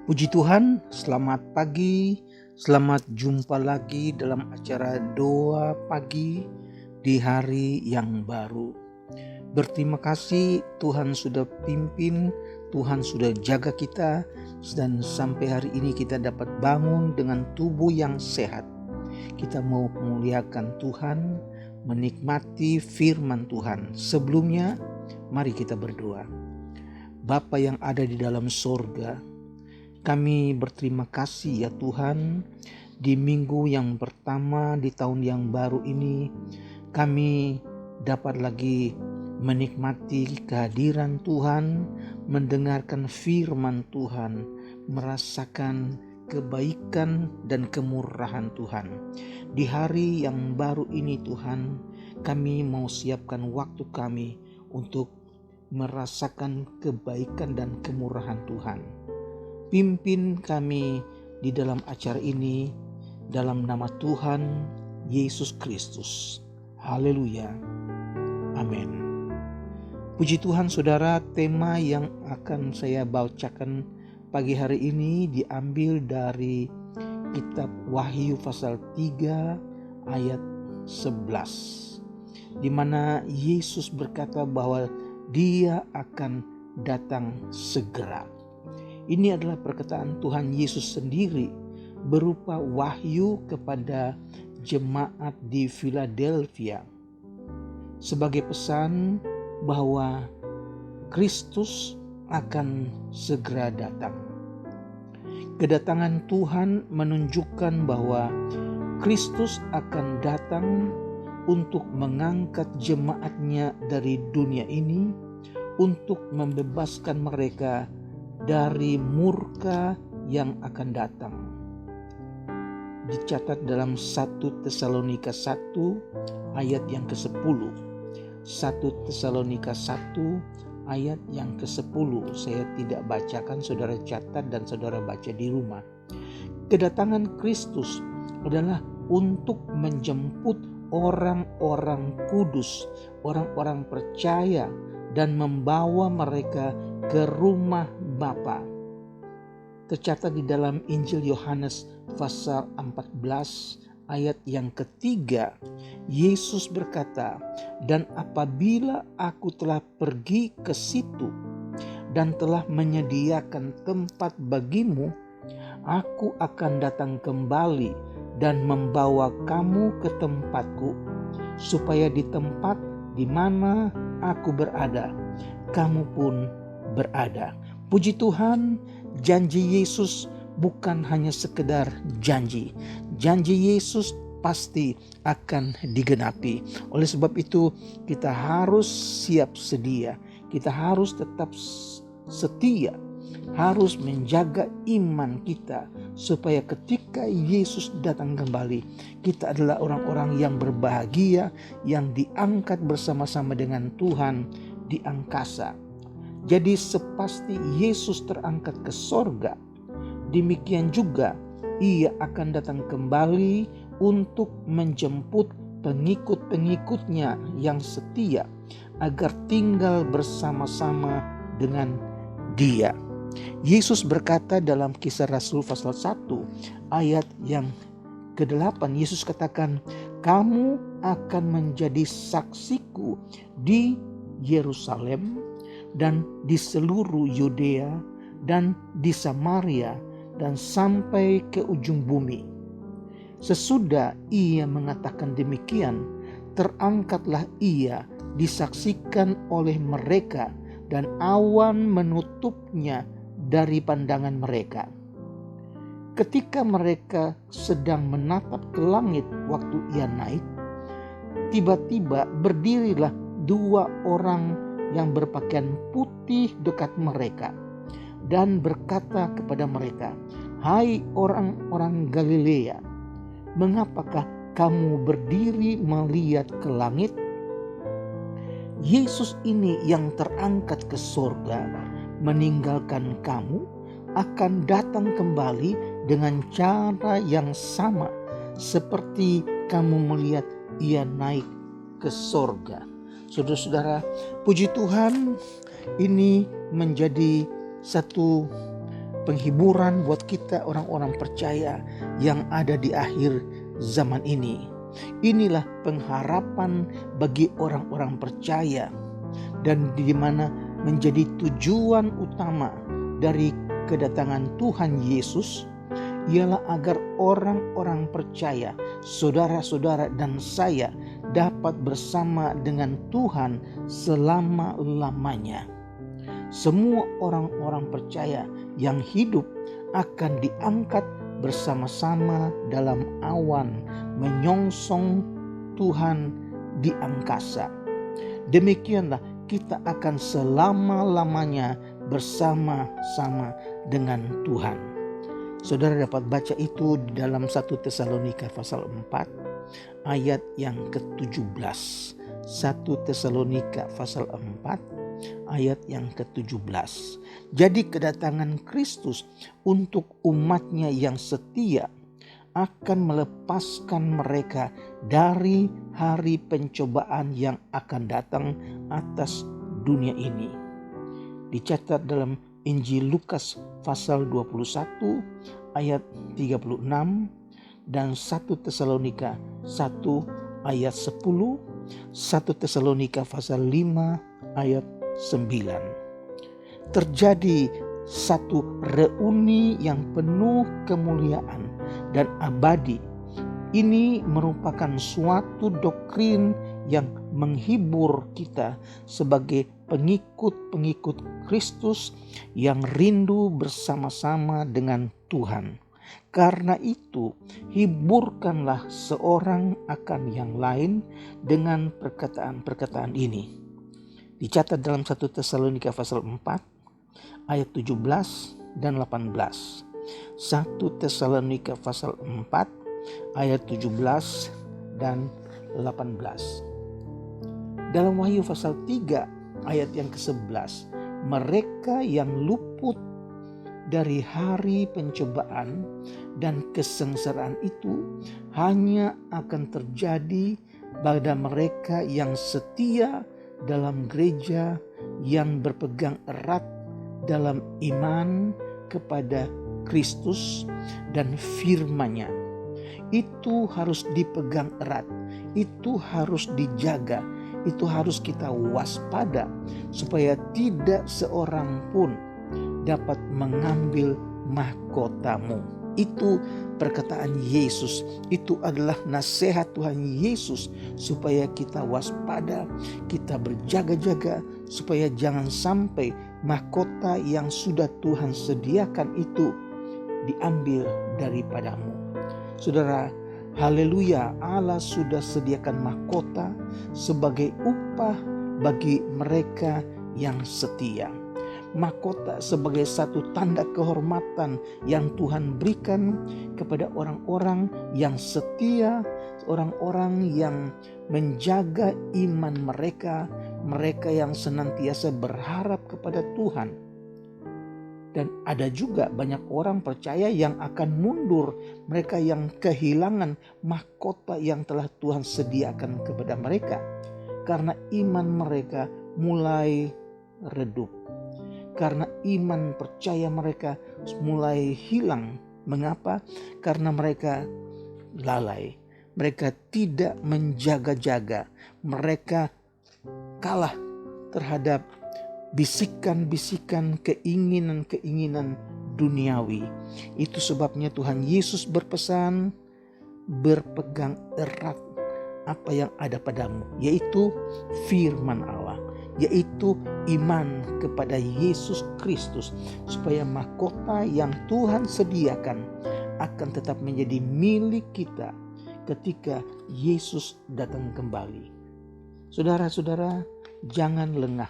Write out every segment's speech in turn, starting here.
Puji Tuhan, selamat pagi, selamat jumpa lagi dalam acara doa pagi di hari yang baru. Berterima kasih Tuhan sudah pimpin, Tuhan sudah jaga kita, dan sampai hari ini kita dapat bangun dengan tubuh yang sehat. Kita mau memuliakan Tuhan, menikmati firman Tuhan. Sebelumnya, mari kita berdoa. Bapa yang ada di dalam sorga, kami berterima kasih ya Tuhan, di minggu yang pertama di tahun yang baru ini kami dapat lagi menikmati kehadiran Tuhan, mendengarkan firman Tuhan, merasakan kebaikan dan kemurahan Tuhan. Di hari yang baru ini Tuhan, kami mau siapkan waktu kami untuk merasakan kebaikan dan kemurahan Tuhan. Pimpin kami di dalam acara ini dalam nama Tuhan Yesus Kristus. Haleluya. Amin. Puji Tuhan saudara, tema yang akan saya bacakan pagi hari ini diambil dari kitab Wahyu pasal 3 ayat 11. Di mana Yesus berkata bahwa Dia akan datang segera. Ini adalah perkataan Tuhan Yesus sendiri berupa wahyu kepada jemaat di Philadelphia sebagai pesan bahwa Kristus akan segera datang. Kedatangan Tuhan menunjukkan bahwa Kristus akan datang untuk mengangkat jemaatnya dari dunia ini, untuk membebaskan mereka dari murka yang akan datang. Dicatat dalam 1 Tesalonika 1 ayat yang ke-10. 1 Tesalonika 1 ayat yang ke-10. Saya tidak bacakan, saudara catat dan saudara baca di rumah. Kedatangan Kristus adalah untuk menjemput orang-orang kudus, orang-orang percaya, dan membawa mereka ke rumah Bapa. Tercatat di dalam Injil Yohanes pasal 14 ayat yang ketiga, Yesus berkata, "Dan apabila aku telah pergi ke situ dan telah menyediakan tempat bagimu, aku akan datang kembali dan membawa kamu ke tempatku, supaya di tempat di mana aku berada, kamu pun berada." Puji Tuhan, janji Yesus bukan hanya sekedar janji. Janji Yesus pasti akan digenapi. Oleh sebab itu, kita harus siap sedia. Kita harus tetap setia, harus menjaga iman kita, supaya ketika Yesus datang kembali, kita adalah orang-orang yang berbahagia, yang diangkat bersama-sama dengan Tuhan di angkasa. Jadi sepasti Yesus terangkat ke sorga, demikian juga Ia akan datang kembali untuk menjemput pengikut-pengikutnya yang setia agar tinggal bersama-sama dengan Dia. Yesus berkata dalam Kisah Rasul pasal 1 ayat yang ke-8, Yesus katakan, "Kamu akan menjadi saksiku di Yerusalem dan di seluruh Yudea dan di Samaria dan sampai ke ujung bumi." Sesudah Ia mengatakan demikian, terangkatlah Ia disaksikan oleh mereka, dan awan menutupnya dari pandangan mereka. Ketika mereka sedang menatap ke langit waktu Ia naik, tiba-tiba berdirilah 2 orang yang berpakaian putih dekat mereka dan berkata kepada mereka, "Hai orang-orang Galilea, mengapakah kamu berdiri melihat ke langit? Yesus ini yang terangkat ke sorga meninggalkan kamu akan datang kembali dengan cara yang sama seperti kamu melihat Ia naik ke sorga." Saudara-saudara, puji Tuhan, ini menjadi satu penghiburan buat kita orang-orang percaya yang ada di akhir zaman ini. Inilah pengharapan bagi orang-orang percaya dan di mana menjadi tujuan utama dari kedatangan Tuhan Yesus ialah agar orang-orang percaya, saudara-saudara dan saya dapat bersama dengan Tuhan selama-lamanya. Semua orang-orang percaya yang hidup akan diangkat bersama-sama dalam awan menyongsong Tuhan di angkasa. Demikianlah kita akan selama-lamanya bersama-sama dengan Tuhan. Saudara dapat baca itu di dalam 1 Tesalonika pasal 4 ayat yang ke-17. 1 Tesalonika pasal 4 ayat yang ke-17. Jadi kedatangan Kristus untuk umatnya yang setia akan melepaskan mereka dari hari pencobaan yang akan datang atas dunia ini. Dicatat dalam Injil Lukas pasal 21 ayat 36 dan 1 Tesalonika 1 ayat 10, 1 Tesalonika pasal 5 ayat 9. Terjadi satu reuni yang penuh kemuliaan dan abadi. Ini merupakan suatu doktrin yang menghibur kita sebagai pengikut-pengikut Kristus yang rindu bersama-sama dengan Tuhan. Karena itu, hiburkanlah seorang akan yang lain dengan perkataan-perkataan ini. Dicatat dalam 1 Tesalonika pasal 4 ayat 17 dan 18. 1 Tesalonika pasal 4 ayat 17 dan 18. Dalam Wahyu pasal 3 ayat yang ke-11, mereka yang luput dari hari pencobaan dan kesengsaraan itu hanya akan terjadi pada mereka yang setia dalam gereja, yang berpegang erat dalam iman kepada Kristus dan firman-Nya. Itu harus dipegang erat, itu harus dijaga, itu harus kita waspada supaya tidak seorang pun dapat mengambil mahkotamu. Itu perkataan Yesus, itu adalah nasihat Tuhan Yesus supaya kita waspada, kita berjaga-jaga supaya jangan sampai mahkota yang sudah Tuhan sediakan itu diambil daripadamu. Saudara, haleluya, Allah sudah sediakan mahkota sebagai upah bagi mereka yang setia. Mahkota sebagai satu tanda kehormatan yang Tuhan berikan kepada orang-orang yang setia, orang-orang yang menjaga iman mereka, mereka yang senantiasa berharap kepada Tuhan. Dan ada juga banyak orang percaya yang akan mundur, mereka yang kehilangan mahkota yang telah Tuhan sediakan kepada mereka karena iman mereka mulai redup. Karena iman percaya mereka mulai hilang. Mengapa? Karena mereka lalai. Mereka tidak menjaga-jaga. Mereka kalah terhadap bisikan-bisikan keinginan-keinginan duniawi. Itu sebabnya Tuhan Yesus berpesan, berpegang erat apa yang ada padamu, yaitu firman Allah, yaitu iman kepada Yesus Kristus, supaya mahkota yang Tuhan sediakan akan tetap menjadi milik kita ketika Yesus datang kembali. Saudara-saudara, jangan lengah,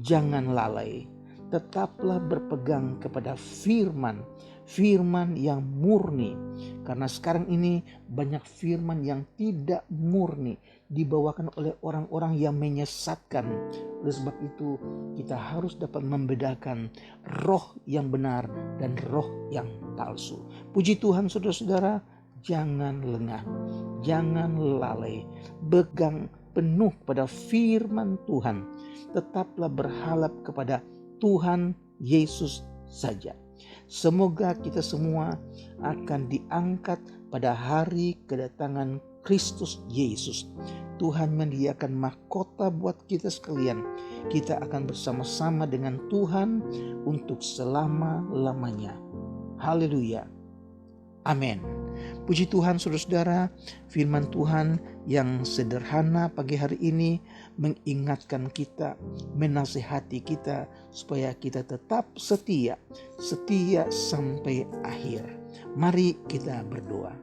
jangan lalai, tetaplah berpegang kepada firman yang murni. Karena sekarang ini banyak firman yang tidak murni, dibawakan oleh orang-orang yang menyesatkan. Oleh sebab itu kita harus dapat membedakan roh yang benar dan roh yang palsu. Puji Tuhan, saudara-saudara, jangan lengah, jangan lalai, pegang penuh pada firman Tuhan. Tetaplah berharap kepada Tuhan Yesus saja. Semoga kita semua akan diangkat pada hari kedatangan Kristus Yesus. Tuhan menyediakan mahkota buat kita sekalian. Kita akan bersama-sama dengan Tuhan untuk selama-lamanya. Haleluya. Amin. Puji Tuhan, saudara-saudara, firman Tuhan yang sederhana pagi hari ini mengingatkan kita, menasihati kita supaya kita tetap setia sampai akhir. Mari kita berdoa.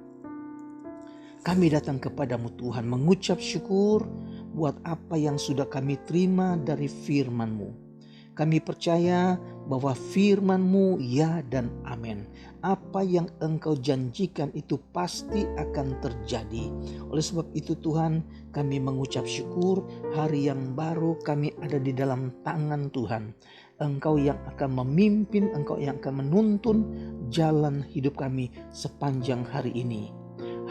Kami datang kepadamu Tuhan mengucap syukur buat apa yang sudah kami terima dari firman-Mu. Kami percaya bahwa firman-Mu ya dan amin. Apa yang Engkau janjikan itu pasti akan terjadi. Oleh sebab itu Tuhan, kami mengucap syukur hari yang baru kami ada di dalam tangan Tuhan. Engkau yang akan memimpin, Engkau yang akan menuntun jalan hidup kami sepanjang hari ini.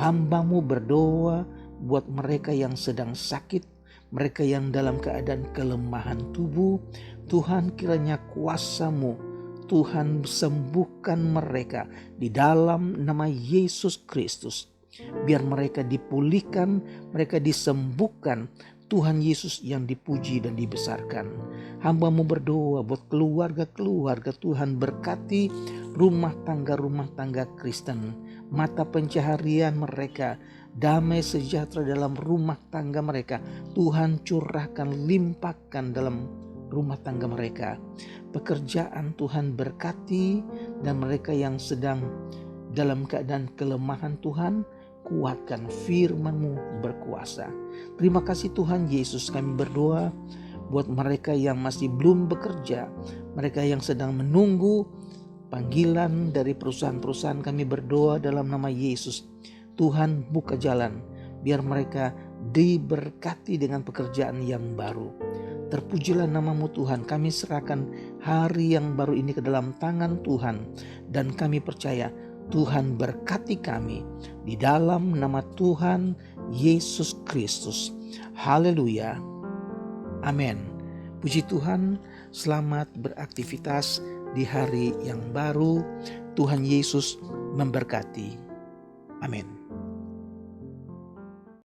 Hamba-Mu berdoa buat mereka yang sedang sakit, mereka yang dalam keadaan kelemahan tubuh. Tuhan, kiranya kuasa-Mu, Tuhan sembuhkan mereka di dalam nama Yesus Kristus. Biar mereka dipulihkan, mereka disembuhkan. Tuhan Yesus yang dipuji dan dibesarkan. Hamba-Mu berdoa buat keluarga-keluarga. Tuhan berkati rumah tangga Kristen. Mata pencaharian mereka, damai sejahtera dalam rumah tangga mereka. Tuhan curahkan, limpahkan dalam rumah tangga mereka. Pekerjaan Tuhan berkati, dan mereka yang sedang dalam keadaan kelemahan Tuhan, kuatkan, firman-Mu berkuasa. Terima kasih Tuhan Yesus, kami berdoa buat mereka yang masih belum bekerja, mereka yang sedang menunggu panggilan dari perusahaan-perusahaan. Kami berdoa dalam nama Yesus, Tuhan buka jalan, biar mereka diberkati dengan pekerjaan yang baru. Terpujilah nama-Mu Tuhan. Kami serahkan hari yang baru ini ke dalam tangan Tuhan, dan kami percaya Tuhan berkati kami di dalam nama Tuhan Yesus Kristus. Haleluya. Amin. Puji Tuhan, selamat beraktivitas di hari yang baru. Tuhan Yesus memberkati. Amin.